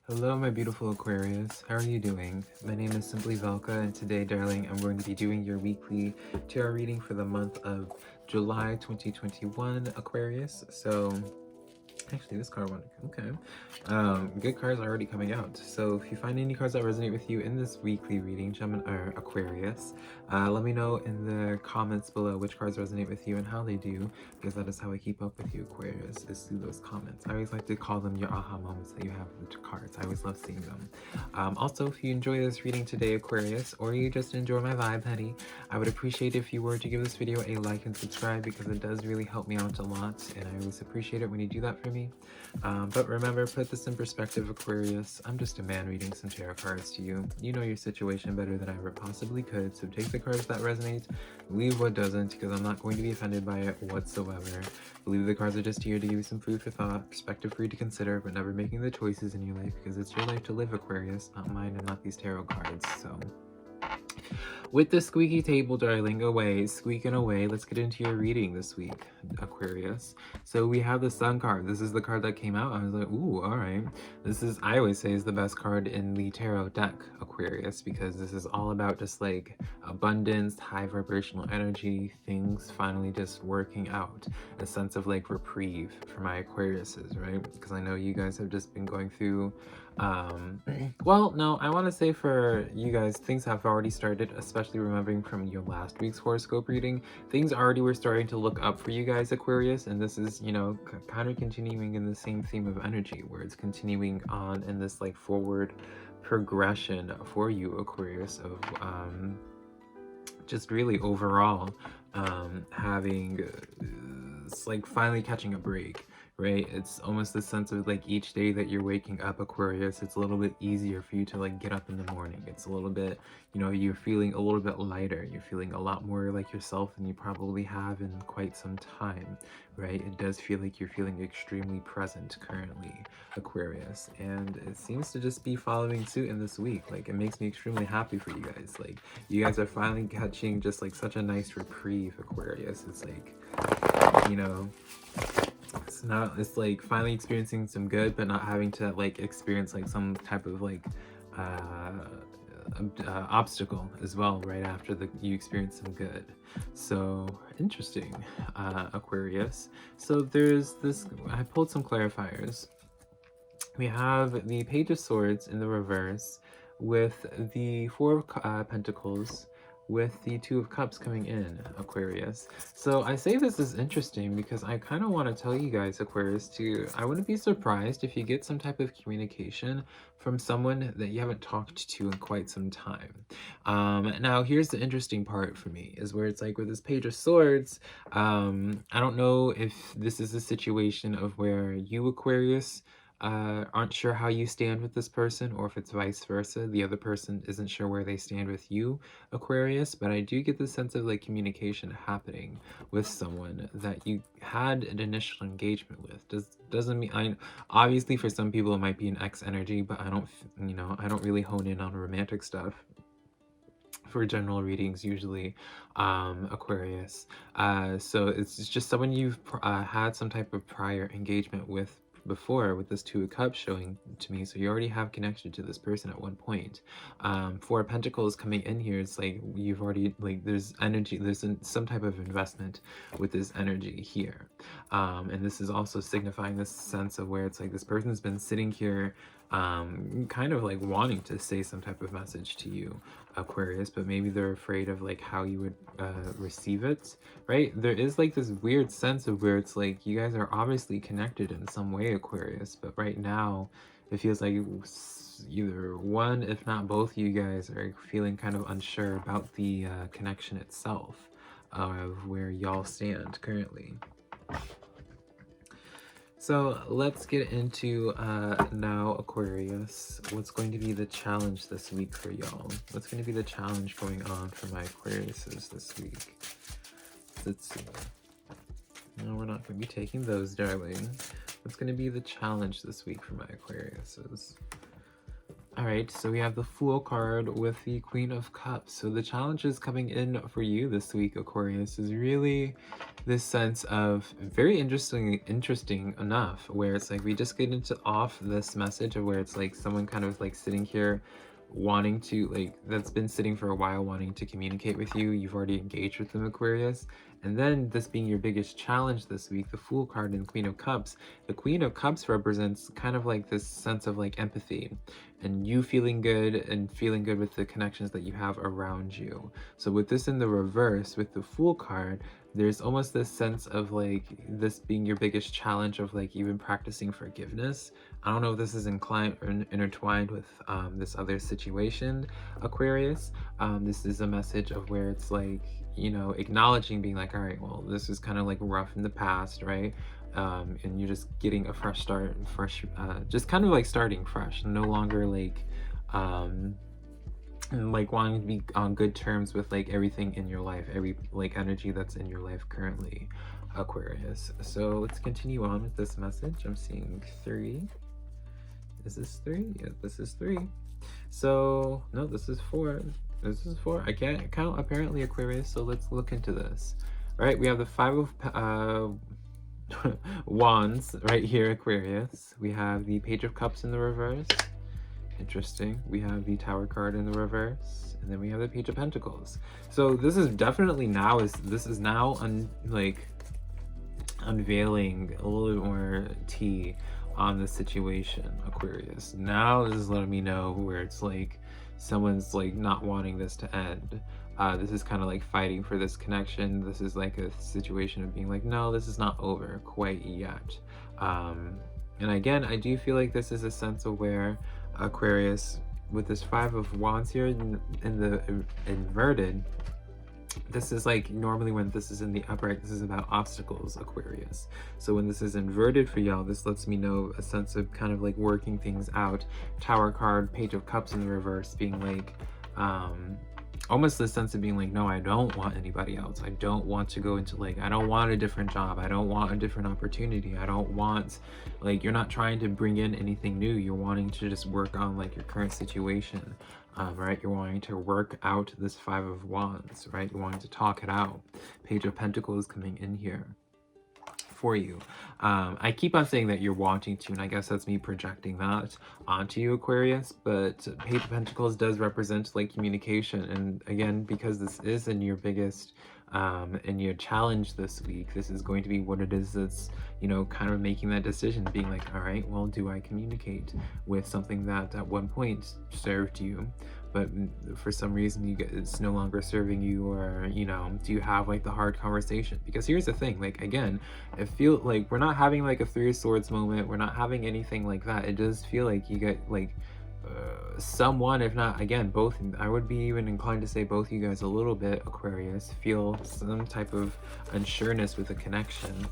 Hello, my beautiful Aquarius. How are you doing? My name is SimplyVelca, and today, darling, I'm going to be doing your weekly tarot reading for the month of July 2021, Aquarius. So, actually, this card one, okay. Good cards are already coming out. So if you find any cards that resonate with you in this weekly reading, Gemini or Aquarius, let me know in the comments below which cards resonate with you and how they do, because that is how I keep up with you, Aquarius, is through those comments. I always like to call them your aha moments that you have with the cards. I always love seeing them. Also, if you enjoy this reading today, Aquarius, or you just enjoy my vibe, honey, I would appreciate if you were to give this video a like and subscribe, because it does really help me out a lot, and I always appreciate it when you do that for me. But remember, put this in perspective, Aquarius. I'm just a man reading some tarot cards to you. You know your situation better than I ever possibly could, so take the cards that resonate, leave what doesn't, because I'm not going to be offended by it whatsoever. Believe the cards are just here to give you some food for thought, perspective for you to consider, but never making the choices in your life, because it's your life to live, Aquarius, not mine and not these tarot cards. So with the squeaky table, darling, squeaking away, let's get into your reading this week, Aquarius. So we have the Sun card. This is the card that came out. I was like, ooh, all right. This is, I always say, is the best card in the tarot deck, Aquarius, because this is all about just like abundance, high vibrational energy, things finally just working out, a sense of like reprieve for my Aquariuses, right? Because I know you guys have just been going through well, no, I want to say for you guys, things have already started, especially remembering from your last week's horoscope reading. Things already were starting to look up for you guys, Aquarius, and this is, you know, kind of continuing in the same theme of energy, where it's continuing on in this like forward progression for you, Aquarius, of just really overall having it's like finally catching a break, right? It's almost the sense of like each day that you're waking up, Aquarius, it's a little bit easier for you to like get up in the morning. It's a little bit, you know, you're feeling a little bit lighter. You're feeling a lot more like yourself than you probably have in quite some time, right? It does feel like you're feeling extremely present currently, Aquarius, and it seems to just be following suit in this week. Like, it makes me extremely happy for you guys. Like, you guys are finally catching just like such a nice reprieve, Aquarius. It's like, you know, it's like finally experiencing some good, but not having to like experience like some type of like obstacle as well right after you experience some good. So interesting, Aquarius. So there's this, I pulled some clarifiers. We have the Page of Swords in the reverse with the Four of Pentacles with the Two of Cups coming in, Aquarius. So I say this is interesting because I kind of want to tell you guys, Aquarius, I wouldn't be surprised if you get some type of communication from someone that you haven't talked to in quite some time. Now, here's the interesting part for me, is where it's like with this Page of Swords, I don't know if this is a situation of where you, Aquarius, aren't sure how you stand with this person, or if it's vice versa, the other person isn't sure where they stand with you, Aquarius. But I do get the sense of like communication happening with someone that you had an initial engagement with. Doesn't mean, obviously for some people it might be an ex energy, but I don't, you know, I don't really hone in on romantic stuff for general readings usually, Aquarius. So it's just someone you've had some type of prior engagement with before, with this Two of Cups showing to me. So you already have connection to this person at one point. Four of Pentacles coming in here, it's like you've already, like, there's energy, there's some type of investment with this energy here. And this is also signifying this sense of where it's like this person's been sitting here kind of like wanting to say some type of message to you, Aquarius, but maybe they're afraid of like how you would receive it, right? There is like this weird sense of where it's like you guys are obviously connected in some way, Aquarius, but right now it feels like either one, if not both of you guys are feeling kind of unsure about the connection itself of where y'all stand currently. So let's get into now, Aquarius, what's going to be the challenge this week for y'all? What's going to be the challenge going on for my Aquariuses this week? Let's see. No, we're not going to be taking those, darling. What's going to be the challenge this week for my Aquariuses? All right, so we have the Fool card with the Queen of Cups. So the challenges coming in for you this week, Aquarius, is really this sense of very interesting enough, where it's like we just get into off this message of where it's like someone kind of like sitting here wanting to like that's been sitting for a while wanting to communicate with you. You've already engaged with them, Aquarius. And then this being your biggest challenge this week, the Fool card and Queen of Cups. The Queen of Cups represents kind of like this sense of like empathy and you feeling good and feeling good with the connections that you have around you. So with this in the reverse, with the Fool card, there's almost this sense of like this being your biggest challenge of like even practicing forgiveness. I don't know if this is inclined or intertwined with this other situation, Aquarius. This is a message of where it's like, you know, acknowledging being like, all right, well, this is kind of like rough in the past, right? And you're just getting a fresh start, just kind of like starting fresh, no longer like wanting to be on good terms with like everything in your life, every like energy that's in your life currently, Aquarius. So let's continue on with this message. I'm seeing 3. Is this 3? Yeah, this is 3. So no, this is 4. This is 4. I can't count apparently, Aquarius, so let's look into this. All right, we have the 5 of Wands right here, Aquarius. We have the Page of Cups in the reverse. Interesting. We have the Tower card in the reverse, and then we have the Page of Pentacles. So this is definitely now unveiling a little bit more tea on the situation, Aquarius. Now this is letting me know where it's like someone's like not wanting this to end. This is kind of like fighting for this connection. This is like a situation of being like, no, this is not over quite yet. And again, I do feel like this is a sense of where Aquarius, with this 5 of Wands here in the inverted, this is like normally when this is in the upright, this is about obstacles, Aquarius. So when this is inverted for y'all, this lets me know a sense of kind of like working things out. Tower card, Page of Cups in the reverse, being like almost the sense of being like, no, I don't want anybody else. I don't want to go into like, I don't want a different job. I don't want a different opportunity. I don't want, like, you're not trying to bring in anything new. You're wanting to just work on like your current situation, right? You're wanting to work out this 5 of Wands, right? You're wanting to talk it out. Page of Pentacles coming in here for you. I keep on saying that you're wanting to, and I guess that's me projecting that onto you, Aquarius, but Page of Pentacles does represent like communication, and again, because this is in your biggest in your challenge this week, this is going to be what it is that's, you know, kind of making that decision, being like, all right, well, do I communicate with something that at one point served you, but for some reason it's no longer serving you, or, you know, do you have like the hard conversation? Because here's the thing, like, again, it feels like we're not having like a 3 of Swords moment, we're not having anything like that. It does feel like you get like someone, if not, again, both, I would be even inclined to say both you guys a little bit, Aquarius, feel some type of unsureness with a connection.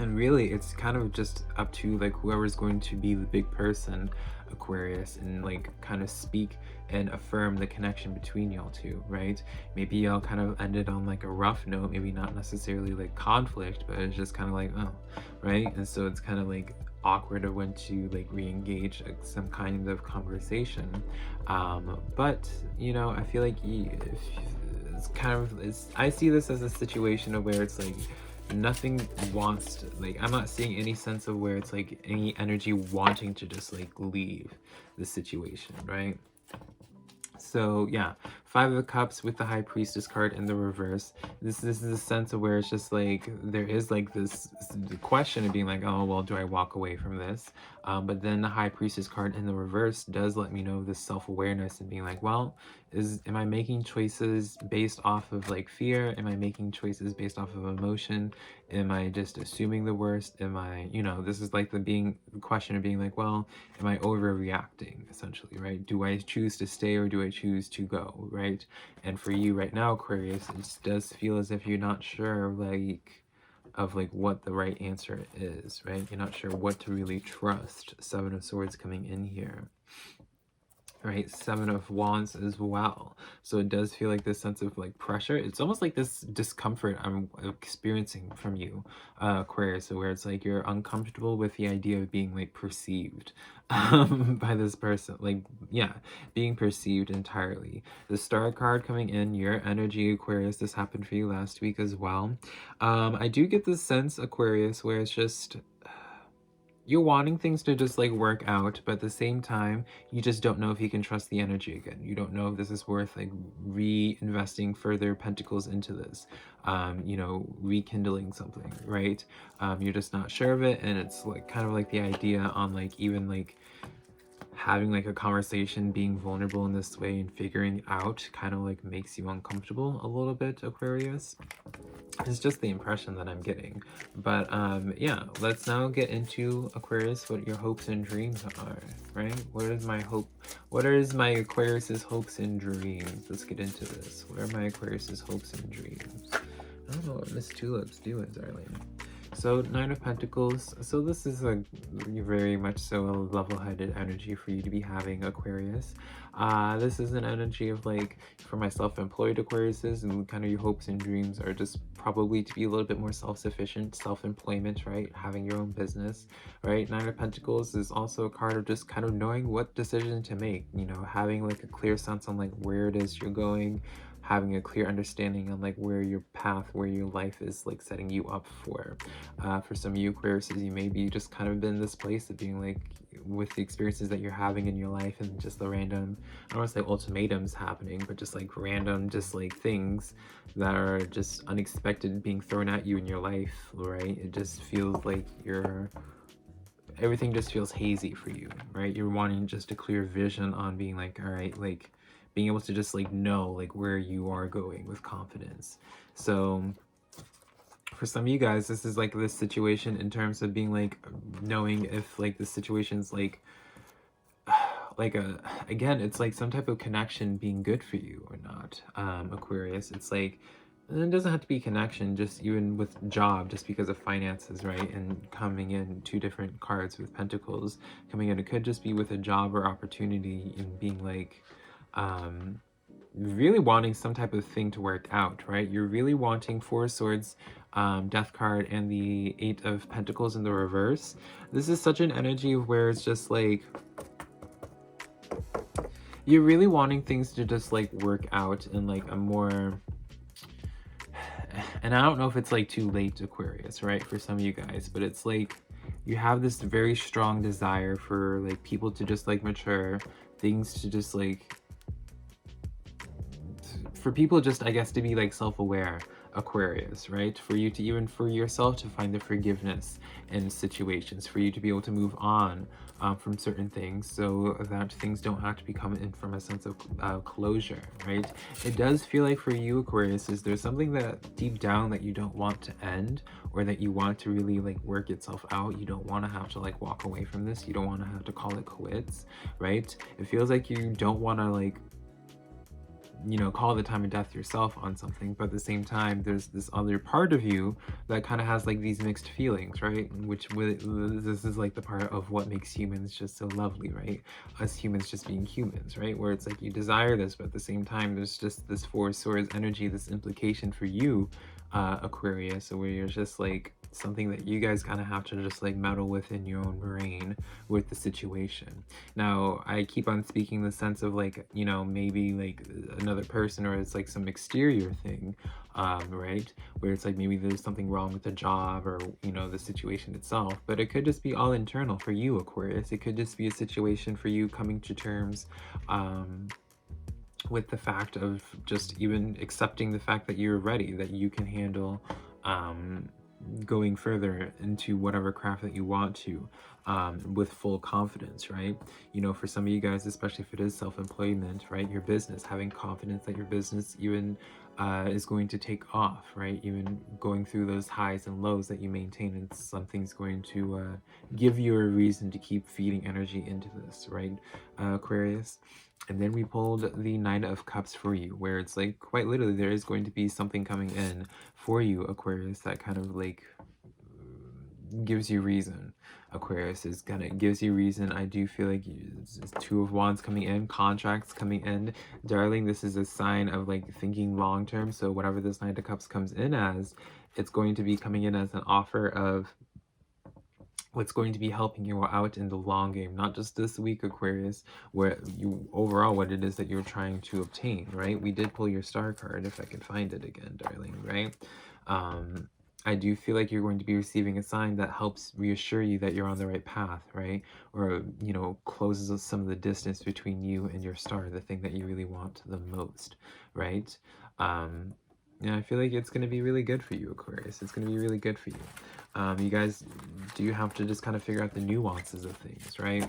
And really, it's kind of just up to like whoever's going to be the big person, Aquarius, and like kind of speak and affirm the connection between y'all two, right? Maybe y'all kind of ended on like a rough note, maybe not necessarily like conflict, but it's just kind of like, oh, right? And so it's kind of like awkward of when to like re-engage like, some kind of conversation. But, you know, I feel like it's kind of, I see this as a situation of where it's like, nothing wants to, like, I'm not seeing any sense of where it's like any energy wanting to just like leave the situation, right? So yeah, 5 of Cups with the High Priestess card in the reverse. This is a sense of where it's just like there is like this question of being like, oh well, do I walk away from this? But then the High Priestess card in the reverse does let me know this self-awareness and being like, well, am I making choices based off of like fear? Am I making choices based off of emotion? Am I just assuming the worst? Am I, you know, this is like the question of being like, well, am I overreacting, essentially, right? Do I choose to stay or do I choose to go, right? And for you right now, Aquarius, it does feel as if you're not sure of what the right answer is, right? You're not sure what to really trust. 7 of Swords coming in here. right? 7 of Wands as well. So it does feel like this sense of like pressure. It's almost like this discomfort I'm experiencing from you, Aquarius, where it's like you're uncomfortable with the idea of being like perceived by this person. Like, yeah, being perceived entirely. The Star card coming in, your energy, Aquarius. This happened for you last week as well. I do get this sense, Aquarius, where it's just you're wanting things to just like work out, but at the same time, you just don't know if you can trust the energy again. You don't know if this is worth like reinvesting further pentacles into this, rekindling something, right? You're just not sure of it, and it's like kind of like the idea on like even like having like a conversation, being vulnerable in this way and figuring out kind of like makes you uncomfortable a little bit, Aquarius. It's just the impression that I'm getting. But yeah, let's now get into, Aquarius, what your hopes and dreams are, right? What is my hope? What is my Aquarius's hopes and dreams? Let's get into this. What are my Aquarius's hopes and dreams? I don't know what Miss Tulip's doing, darling. So 9 of Pentacles. So this is a very much so a level-headed energy for you to be having, Aquarius. This is an energy of like, for my self-employed Aquariuses, and kind of your hopes and dreams are just probably to be a little bit more self-sufficient, self-employment, right? Having your own business, right? 9 of Pentacles is also a card of just kind of knowing what decision to make, having like a clear sense on like where it is you're going, having a clear understanding on like where your path, where your life is like setting you up for. For some of you Aquariuses, you may be just kind of been in this place of being like, with the experiences that you're having in your life and just the random, I don't want to say ultimatums happening, but just like random, just like things that are just unexpected being thrown at you in your life, right? It just feels like everything just feels hazy for you, right? You're wanting just a clear vision on being like, all right, like being able to just like know like where you are going with confidence. So for some of you guys, this is like this situation in terms of being like knowing if like the situation's like again, it's like some type of connection being good for you or not, Aquarius. It's like, and it doesn't have to be connection, just even with job, just because of finances, right? And coming in 2 different cards with pentacles coming in, it could just be with a job or opportunity and being like really wanting some type of thing to work out, right? You're really wanting 4 of Swords, Death card, and the 8 of Pentacles in the reverse. This is such an energy where it's just like you're really wanting things to just like work out in like a more, and I don't know if it's like too late, Aquarius, right, for some of you guys, but it's like you have this very strong desire for like people to just like mature, things to just like, for people just, I guess, to be like self-aware, Aquarius, right? For you to, even for yourself, to find the forgiveness in situations, for you to be able to move on from certain things, so that things don't have to be coming in from a sense of closure, right? It does feel like for you, Aquarius, is there's something that deep down that you don't want to end, or that you want to really like work itself out. You don't want to have to like walk away from this. You don't want to have to call it quits, right? It feels like you don't want to like, call the time of death yourself on something, but at the same time, there's this other part of you that kind of has like these mixed feelings, right? This is like the part of what makes humans just so lovely, right? Us humans just being humans, right? Where it's like you desire this, but at the same time, there's just this 4 of Swords energy, this implication for you, Aquarius, where you're just like, something that you guys kind of have to just like meddle with in your own brain with the situation. Now, I keep on speaking the sense of like, maybe like another person, or it's like some exterior thing, right? Where it's like maybe there's something wrong with the job, or, the situation itself, but it could just be all internal for you, Aquarius. It could just be a situation for you coming to terms, with the fact of just even accepting the fact that you're ready, that you can handle, going further into whatever craft that you want to, with full confidence, right? For some of you guys, especially if it is self-employment, right, your business, having confidence that your business even is going to take off, right? Even going through those highs and lows that you maintain, and something's going to give you a reason to keep feeding energy into this, right, Aquarius? And then we pulled the 9 of Cups for you, where it's like quite literally there is going to be something coming in for you, Aquarius, that kind of like gives you reason. Aquarius is gonna gives you reason. I do feel like it's Two of Wands coming in, contracts coming in. Darling, this is a sign of like thinking long term. So whatever this Knight of Cups comes in as, it's going to be coming in as an offer of what's going to be helping you out in the long game, not just this week, Aquarius, where you overall what it is that you're trying to obtain, right? We did pull your star card, if I can find it again, darling, right? I do feel like you're going to be receiving a sign that helps reassure you that you're on the right path, right? Or, you know, closes some of the distance between you and your star, the thing that you really want the most, right? Yeah, I feel like it's going to be really good for you, Aquarius. It's going to be really good for you. You guys do have to just kind of figure out the nuances of things, right?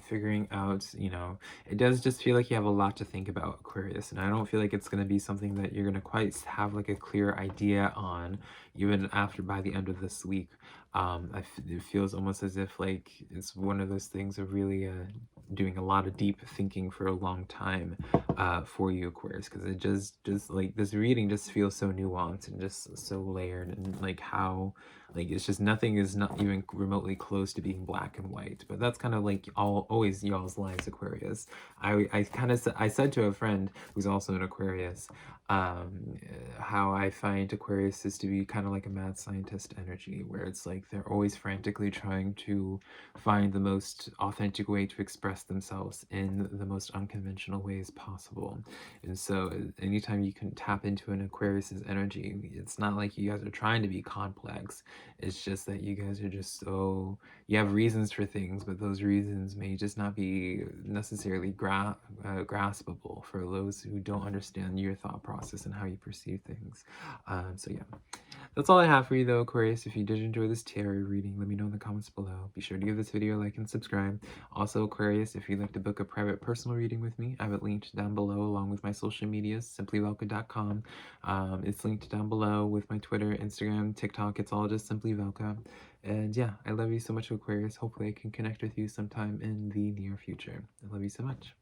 Figuring out, you know, it does just feel like you have a lot to think about, Aquarius, and I don't feel like it's going to be something that you're going to quite have like a clear idea on even after by the end of this week. It feels almost as if like it's one of those things of really doing a lot of deep thinking for a long time for you, Aquarius, because it just like this reading just feels so nuanced and just so layered, and like how like it's just nothing is not even remotely close to being black and white. But that's kind of like always y'all's lives, Aquarius. I kind of I said to a friend who's also an Aquarius, how I find Aquarius is to be kind of like a mad scientist energy, where it's like they're always frantically trying to find the most authentic way to express themselves in the most unconventional ways possible. And so anytime you can tap into an Aquarius's energy, it's not like you guys are trying to be complex. It's just that you guys are just so, you have reasons for things, but those reasons may just not be necessarily graspable for those who don't understand your thought process and how you perceive things. So yeah, that's all I have for you though, Aquarius. If you did enjoy this tarot reading, let me know in the comments below. Be sure to give this video a like and subscribe. Also, Aquarius, if you'd like to book a private personal reading with me, I have it linked down below along with my social medias, SimplyVelca.com. It's linked down below with my Twitter, Instagram, TikTok. It's all just SimplyVelca. And yeah, I love you so much, Aquarius. Hopefully I can connect with you sometime in the near future. I love you so much.